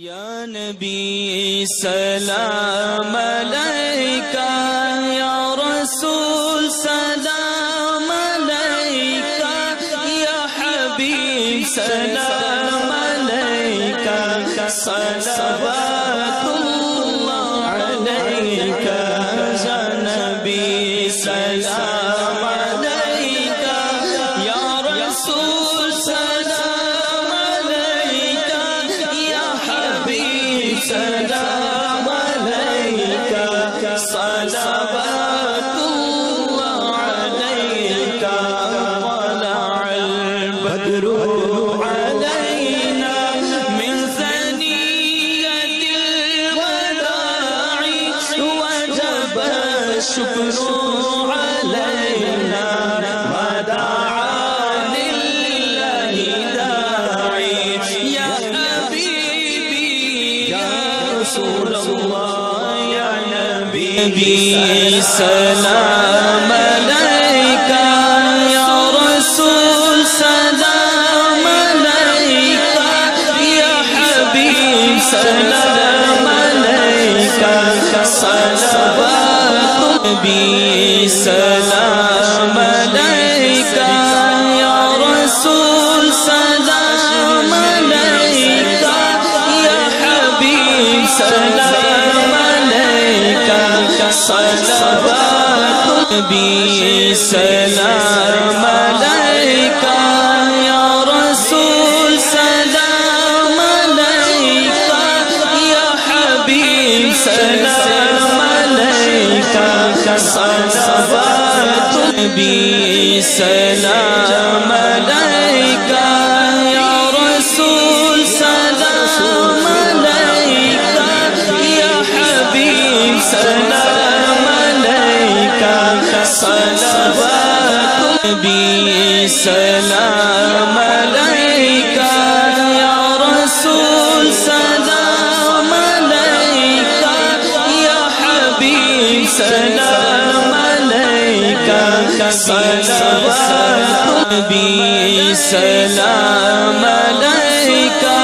یا نبی سلام علیکہ، یا رسول سلام علیکہ، یا حبیب سلام علیکہ، صلوات اللہ علیکہ، یا نبی سلام علیکہ، یا رسول سلام علیکہ، یا حبیب سلام علیکہ، صلوات اللہ علیکہ، طلع البدر علینا من ثنیۃ الوداع، وجب الشکر علینا ما دعا للہ داعی، یا حبیبی یا رسول اللہ، یا نبی سلام علیکہ، یا رسول سلام علیکہ، یا حبیب سلام علیکہ، صلوات نبی سلام علیکہ، یا رسول سلام علیکہ، یا حبیب سلام علیکہ، صلوات نبی سلام علیکہ، یا رسول سلام علیکہ، یا حبیب سلام علیکہ، صلوات نبی سلام علیکہ، یا رسول سلام علیکہ، یا حبیب سلام علیکہ، صلوات نبی سلام علیکہ، یا رسول سلام علیکہ، یا حبیب سلام علیکہ، صلوات نبی سلام علیکہ،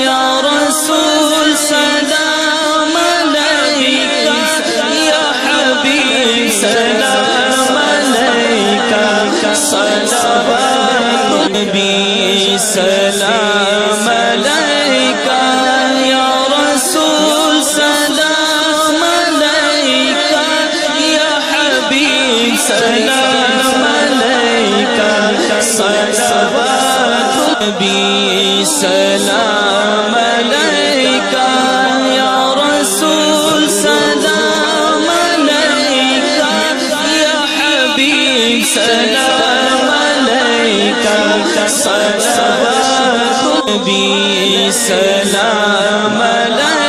یا رسول سلام علیکہ، یا حبیب سلام علیکہ، صلوات نبی سلام علیکہ، یا رسول سلام علیکہ، یا حبیب سلام علیکہ، صلوات نبی سلام علیکہ، یا رسول سلام علیکہ، یا حبیب سلام علیکہ، صلوات نبی سلام علیکہ۔